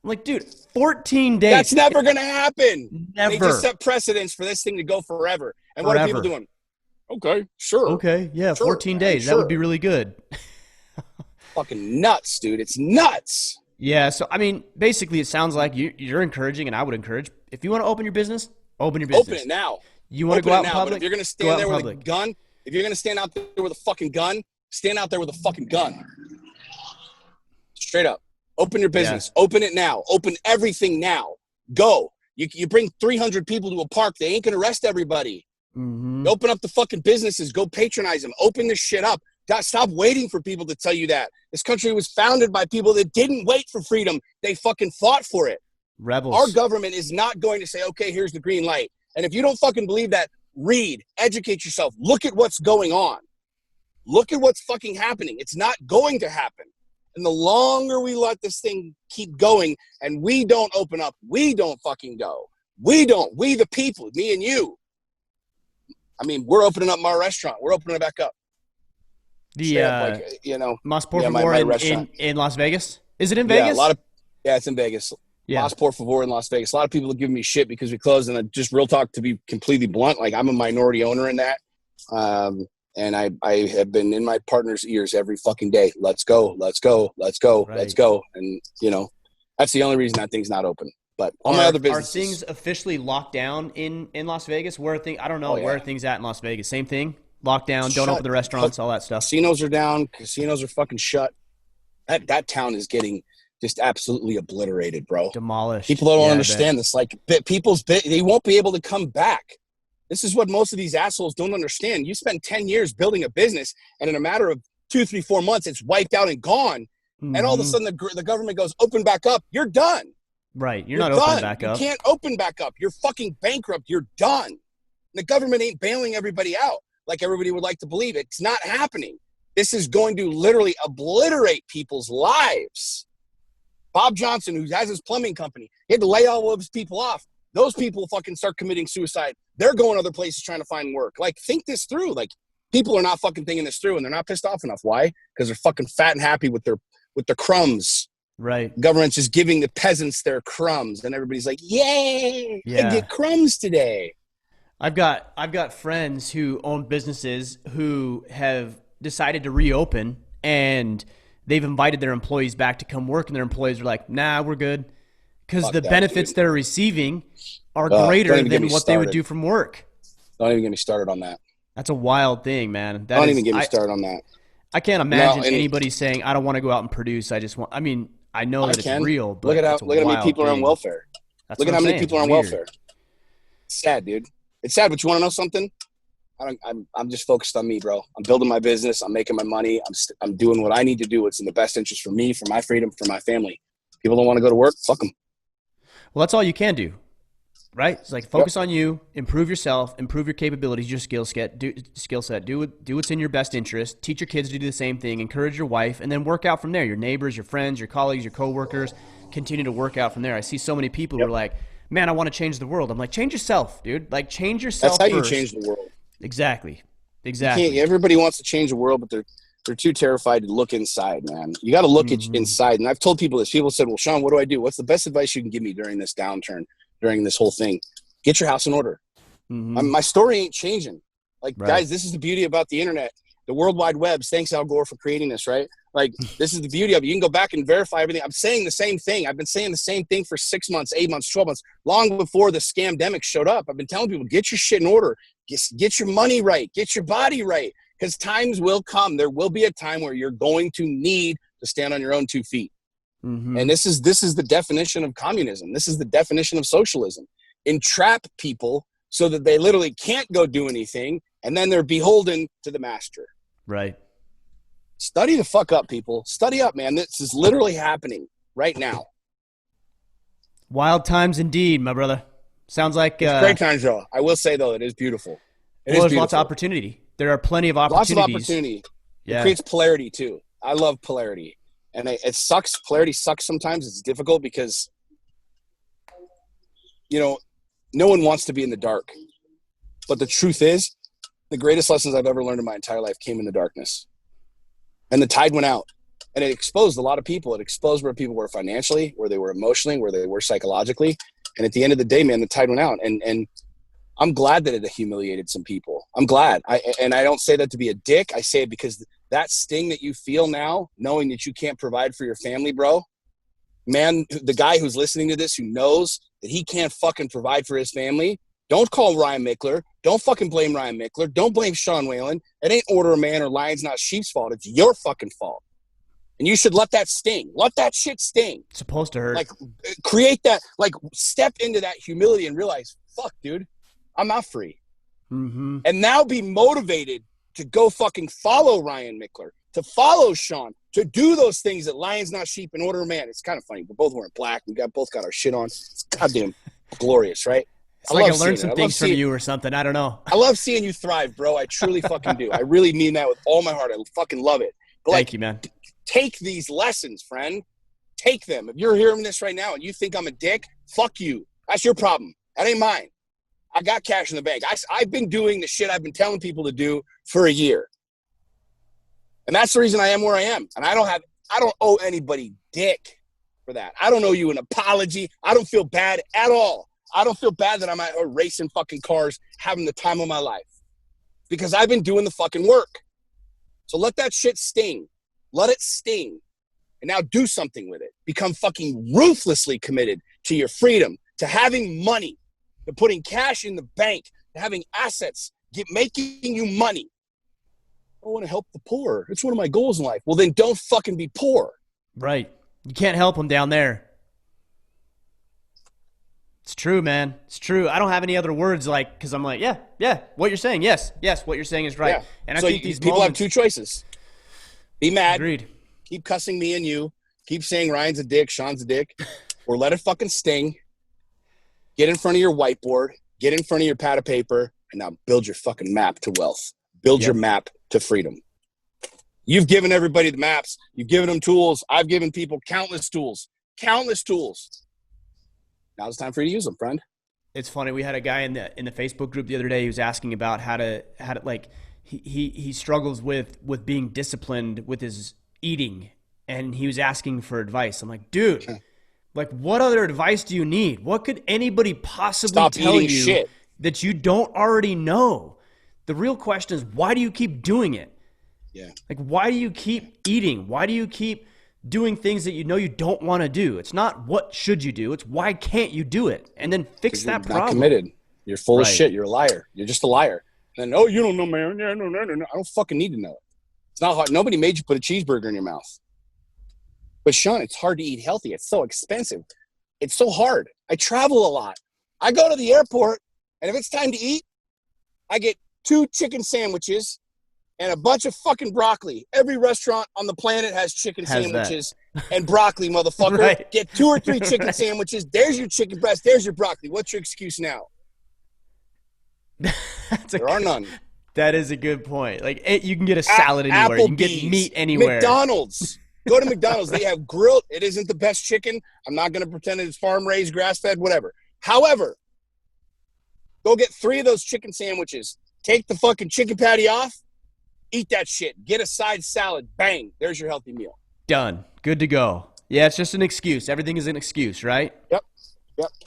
I'm like, dude, 14 days. That's never going to happen. Never. They just set precedents for this thing to go forever. And what are people doing? Okay, sure. Okay, yeah, sure, 14 days. Sure. That would be really good. Fucking nuts, dude. It's nuts. Yeah, so, I mean, basically it sounds like you're encouraging, and I would encourage, if you want to open your business, open your business. Open it now. You want to go out in public? But if you're going to stand there with a gun, if you're going to stand out there with a fucking gun, stand out there with a fucking gun. Straight up. Open your business. Yeah. Open it now. Open everything now. Go. You bring 300 people to a park. They ain't going to arrest everybody. Mm-hmm. Open up the fucking businesses. Go patronize them. Open this shit up. Stop waiting for people to tell you that. This country was founded by people that didn't wait for freedom. They fucking fought for it. Rebels. Our government is not going to say, okay, here's the green light. And if you don't fucking believe that, read, educate yourself. Look at what's going on. Look at what's fucking happening. It's not going to happen. And the longer we let this thing keep going and we don't open up, we don't fucking go. We the people, me and you. I mean, we're opening up our restaurant. We're opening it back up. Mas Por Favor in Las Vegas? Is it in Vegas? It's in Vegas. Yeah. Mas Por Favor in Las Vegas. A lot of people are giving me shit because we closed. And just real talk, to be completely blunt, like I'm a minority owner in that. And I have been in my partner's ears every fucking day. Let's go, let's go, let's go, right. Let's go. And, that's the only reason that thing's not open. But all my other businesses. Are things officially locked down in Las Vegas? Where are things at in Las Vegas? Same thing? Lockdown, don't open the restaurants, all that stuff. Casinos are down. Casinos are fucking shut. That town is getting just absolutely obliterated, bro. Demolished. People don't understand this. Like, they won't be able to come back. This is what most of these assholes don't understand. You spend 10 years building a business, and in a matter of 2, 3, 4 months, it's wiped out and gone. Mm-hmm. And all of a sudden, the government goes, open back up. You're done. Right. You're not opening back up. You can't open back up. You're fucking bankrupt. You're done. The government ain't bailing everybody out like everybody would like to believe. It's not happening. This is going to literally obliterate people's lives. Bob Johnson, who has his plumbing company, he had to lay all of his people off. Those people fucking start committing suicide. They're going other places trying to find work. Like, think this through. Like, people are not fucking thinking this through, and they're not pissed off enough. Why? Because they're fucking fat and happy with their crumbs. Right. Government's just giving the peasants their crumbs, and everybody's like, "Yay! I get crumbs today." I've got friends who own businesses who have decided to reopen, and they've invited their employees back to come work, and their employees are like, "Nah, we're good," because the benefits they're receiving are greater than what they would do from work. Don't even get me started on that. That's a wild thing, man. Don't even get me started on that. I can't imagine anybody saying, "I don't want to go out and produce. I know that it's real, but look at how many people are on welfare. Look at how many people are on welfare. It's sad, dude. It's sad, but you want to know something? I'm just focused on me, bro. I'm building my business. I'm making my money. I'm doing what I need to do. It's in the best interest for me, for my freedom, for my family. People don't want to go to work. Fuck them. Well, that's all you can do, right? It's like focus on you, improve yourself, improve your capabilities, your skill set. Do what's in your best interest. Teach your kids to do the same thing. Encourage your wife, and then work out from there. Your neighbors, your friends, your colleagues, your coworkers. Continue to work out from there. I see so many people who are like, "Man, I want to change the world." I'm like, change yourself, dude. Like, change yourself. That's how first. you change the world. Exactly. Everybody wants to change the world, but they're too terrified to look inside, man. You got to look inside. And I've told people this. People said, "Well, Sean, what do I do? What's the best advice you can give me during this downturn, during this whole thing?" Get your house in order. Mm-hmm. My story ain't changing. Like, guys, this is the beauty about the internet, the World Wide Web. Thanks, Al Gore, for creating this, right? Like, this is the beauty of it. You can go back and verify everything. I'm saying the same thing. I've been saying the same thing for 6 months, 8 months, 12 months, long before the scamdemic showed up. I've been telling people, get your shit in order. Get your money right. Get your body right. Because times will come. There will be a time where you're going to need to stand on your own 2 feet. And this is the definition of communism. This is the definition of socialism. Entrap people so that they literally can't go do anything, and then they're beholden to the master. Right. Study the fuck up, people. Study up, man. This is literally happening right now. Wild times indeed, my brother. Sounds like it's great times, though. I will say, though, it is beautiful. There's lots of opportunity. There are plenty of opportunities. Lots of opportunity. Yeah. It creates polarity, too. I love polarity. And it sucks. Polarity sucks sometimes. It's difficult because, no one wants to be in the dark. But the truth is, the greatest lessons I've ever learned in my entire life came in the darkness. And the tide went out. And it exposed a lot of people. It exposed where people were financially, where they were emotionally, where they were psychologically. And at the end of the day, man, the tide went out. And I'm glad that it humiliated some people. I'm glad. I don't say that to be a dick. I say it because that sting that you feel now, knowing that you can't provide for your family, bro, man, the guy who's listening to this, who knows that he can't fucking provide for his family, don't call Ryan Mickler. Don't fucking blame Ryan Mickler. Don't blame Sean Whalen. It ain't Order of Man or Lions Not Sheep's fault. It's your fucking fault. And you should let that sting. Let that shit sting. It's supposed to hurt. Like, create that, like, step into that humility and realize, fuck, dude, I'm not free. Mm-hmm. And now be motivated to go fucking follow Ryan Mickler, to follow Sean, to do those things that Lions Not Sheep and Order of Man. It's kind of funny. We're both wearing black. We both got our shit on. It's goddamn glorious, right? It's like I learned some things from you or something. I don't know. I love seeing you thrive, bro. I truly fucking do. I really mean that with all my heart. I fucking love it. But Thank you, man. Take these lessons, friend. Take them. If you're hearing this right now and you think I'm a dick, fuck you. That's your problem. That ain't mine. I got cash in the bank. I've been doing the shit I've been telling people to do for a year. And that's the reason I am where I am. And I don't owe anybody dick for that. I don't owe you an apology. I don't feel bad at all. I don't feel bad that I'm out here racing fucking cars, having the time of my life. Because I've been doing the fucking work. So let that shit sting. Let it sting. And now do something with it. Become fucking ruthlessly committed to your freedom, to having money, to putting cash in the bank, to having assets, making you money. I want to help the poor. It's one of my goals in life. Well, then don't fucking be poor. Right. You can't help them down there. It's true, man. It's true. I don't have any other words because I'm like, yeah, what you're saying. Yes, what you're saying is right. Yeah. And I think these people have two choices. Be mad. Agreed. Keep cussing me and you. Keep saying Ryan's a dick, Sean's a dick. Or let it fucking sting. Get in front of your whiteboard. Get in front of your pad of paper. And now build your fucking map to wealth. Build your map to freedom. You've given everybody the maps. You've given them tools. I've given people countless tools. Countless tools. Now it's time for you to use them, friend. It's funny. We had a guy in the Facebook group the other day who was asking about how to like he struggles with being disciplined with his eating, and he was asking for advice. I'm like, dude, like, what other advice do you need? What could anybody possibly tell you that you don't already know? The real question is, why do you keep doing it? Yeah. Like, why do you keep eating? Why do you keep doing things that you know you don't want to do? It's not what should you do. It's why can't you do it? And then fix that problem. You're not committed. You're full of shit. You're a liar. You're just a liar. And then, you don't know, man. Yeah, no. I don't fucking need to know it. It's not hard. Nobody made you put a cheeseburger in your mouth. But Sean, it's hard to eat healthy. It's so expensive. It's so hard. I travel a lot. I go to the airport, and if it's time to eat, I get 2 chicken sandwiches and a bunch of fucking broccoli. Every restaurant on the planet has chicken sandwiches and broccoli, motherfucker. Right. Get 2 or 3 chicken sandwiches. There's your chicken breast. There's your broccoli. What's your excuse now? There are none. That is a good point. Like, you can get a salad anywhere. You can get meat anywhere. McDonald's. Go to McDonald's. They have grilled. It isn't the best chicken. I'm not going to pretend it's farm-raised, grass-fed, whatever. However, go get 3 of those chicken sandwiches. Take the fucking chicken patty off. Eat that shit. Get a side salad. Bang. There's your healthy meal. Done. Good to go. Yeah, it's just an excuse. Everything is an excuse, right? Yep.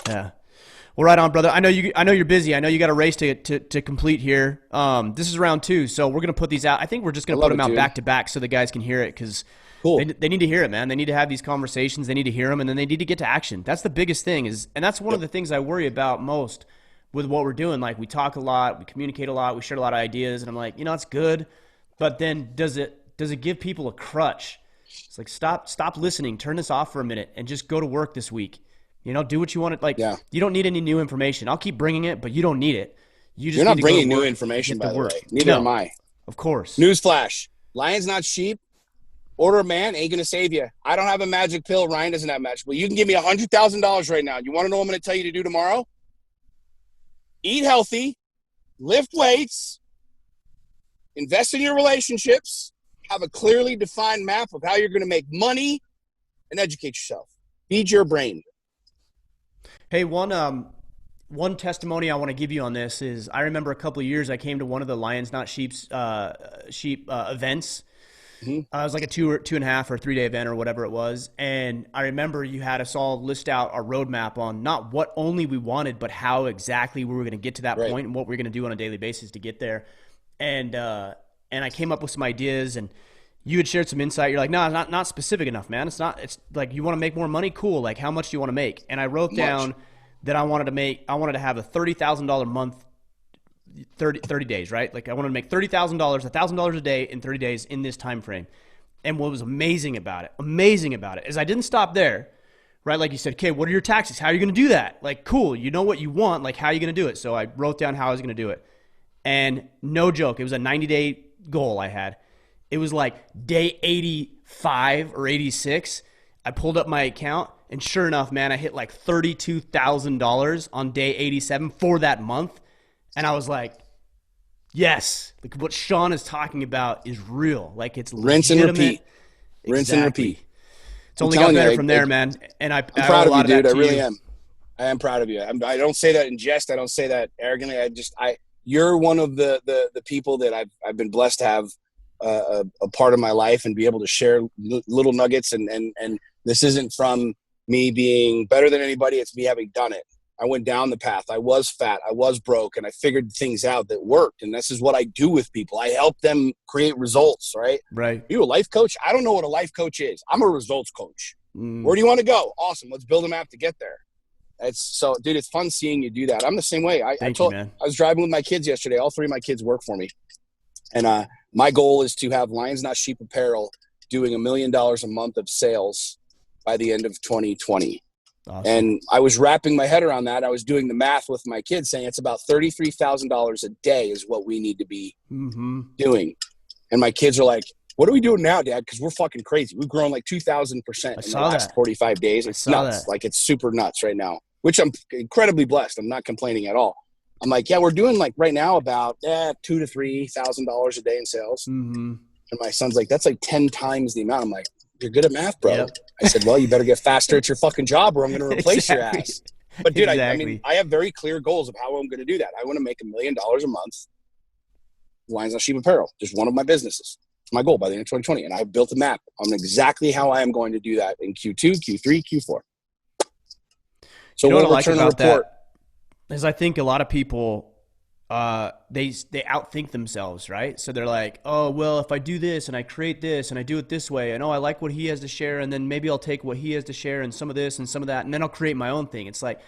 Yeah. Well, right on, brother. I know you're busy. I know you got a race to complete here. This is round 2, so we're gonna put these out. I think we're just gonna put them out back to back so the guys can hear it, because they need to hear it, man. They need to have these conversations. They need to hear them, and then they need to get to action. That's the biggest thing, and that's one of the things I worry about most with what we're doing. Like, we talk a lot, we communicate a lot, we share a lot of ideas, and I'm like, it's good, but then does it give people a crutch? It's like, stop listening. Turn this off for a minute and just go to work this week. You know, do what you want to, like, you don't need any new information. I'll keep bringing it, but you don't need it. You're not bringing new information, by the way. Neither am I. Of course. Newsflash. Lions, not sheep. Order a man ain't going to save you. I don't have a magic pill. Ryan doesn't have magic pill. You can give me $100,000 right now. You want to know what I'm going to tell you to do tomorrow? Eat healthy. Lift weights. Invest in your relationships. Have a clearly defined map of how you're going to make money and educate yourself. Feed your brain. Hey, one testimony I want to give you on this is I remember a couple of years I came to one of the Lions Not Sheep's sheep events. Mm-hmm. It was like a 2.5 or 3 day event or whatever it was. And I remember you had us all list out our roadmap on not what only we wanted, but how exactly we were going to get to that point and what we were going to do on a daily basis to get there. And I came up with some ideas, and you had shared some insight. You're like, no, not specific enough, man. It's like, you want to make more money? Cool. Like, how much do you want to make? And I wrote down that I wanted to have a $30,000 month, 30 days, right? Like, I wanted to make $30,000, $1,000 a day in 30 days in this time frame. And what was amazing about it is I didn't stop there, right? Like you said, okay, what are your taxes? How are you going to do that? Like, cool. You know what you want. Like, how are you going to do it? So I wrote down how I was going to do it. And no joke, it was a 90-day goal I had. It was like day 85 or 86. I pulled up my account, and sure enough, man, I hit like $32,000 on day 87 for that month. And I was like, yes, like what Sean is talking about is real. Like, it's rinse and repeat. Rinse and repeat. It's only got better from there, man. And I'm proud of you, dude. I really am. I am proud of you. I don't say that in jest. I don't say that arrogantly. You're one of the people that I've been blessed to have a part of my life and be able to share little nuggets. And this isn't from me being better than anybody. It's me having done it. I went down the path. I was fat. I was broke, and I figured things out that worked. And this is what I do with people. I help them create results, right? Right. You a life coach? I don't know what a life coach is. I'm a results coach. Where do you want to go? Awesome. Let's build a map to get there. Dude, it's fun seeing you do that. I'm the same way. I was driving with my kids yesterday. All three of my kids work for me. And my goal is to have Lions Not Sheep Apparel doing $1 million a month of sales by the end of 2020. Awesome. And I was wrapping my head around that. I was doing the math with my kids, saying it's about $33,000 a day is what we need to be doing. And my kids are like, what are we doing now, Dad? Because we're fucking crazy. We've grown like 2,000% in the last 45 days. It's nuts. Like, it's super nuts right now, which I'm incredibly blessed. I'm not complaining at all. I'm like, yeah, we're doing like right now about $2,000 to $3,000 a day in sales. And my son's like, that's like 10 times the amount. I'm like, you're good at math, bro. Yep. I said, well, you better get faster at your fucking job or I'm going to replace your ass. But dude, I mean, I have very clear goals of how I'm going to do that. I want to make $1 million a month. Lions Not Sheep Apparel, just one of my businesses. It's my goal by the end of 2020. And I built a map on exactly how I am going to do that in Q2, Q3, Q4. So what I like about that is I think a lot of people, they outthink themselves, right? So they're like, oh, well, if I do this and I create this and I do it this way, and oh, I like what he has to share, and then maybe I'll take what he has to share and some of this and some of that, and then I'll create my own thing. It's like,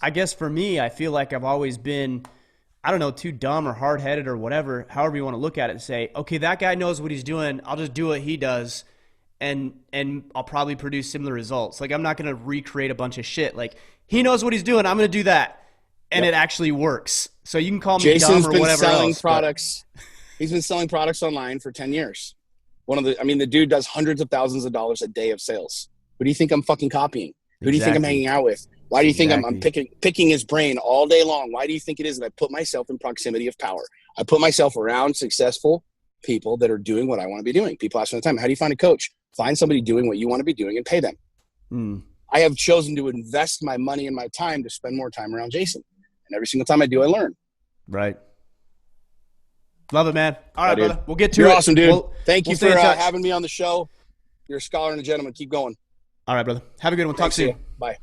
I guess for me, I feel like I've always been, I don't know, too dumb or hard-headed or whatever, however you want to look at it, and say, okay, that guy knows what he's doing. I'll just do what he does, and I'll probably produce similar results. Like, I'm not going to recreate a bunch of shit. Like, he knows what he's doing. I'm going to do that. And it actually works. So you can call me dumb or whatever else. He's been selling products online for 10 years. The dude does hundreds of thousands of dollars a day of sales. Who do you think I'm fucking copying? Who do you think I'm hanging out with? Why do you think I'm picking his brain all day long? Why do you think it is that I put myself in proximity of power? I put myself around successful people that are doing what I want to be doing. People ask me all the time, how do you find a coach? Find somebody doing what you want to be doing and pay them. I have chosen to invest my money and my time to spend more time around Jason. And every single time I do, I learn. Right. Love it, man. All right, brother. We'll get to it. You're awesome, dude. Thank you for having me on the show. You're a scholar and a gentleman. Keep going. All right, brother. Have a good one. Talk soon. Bye.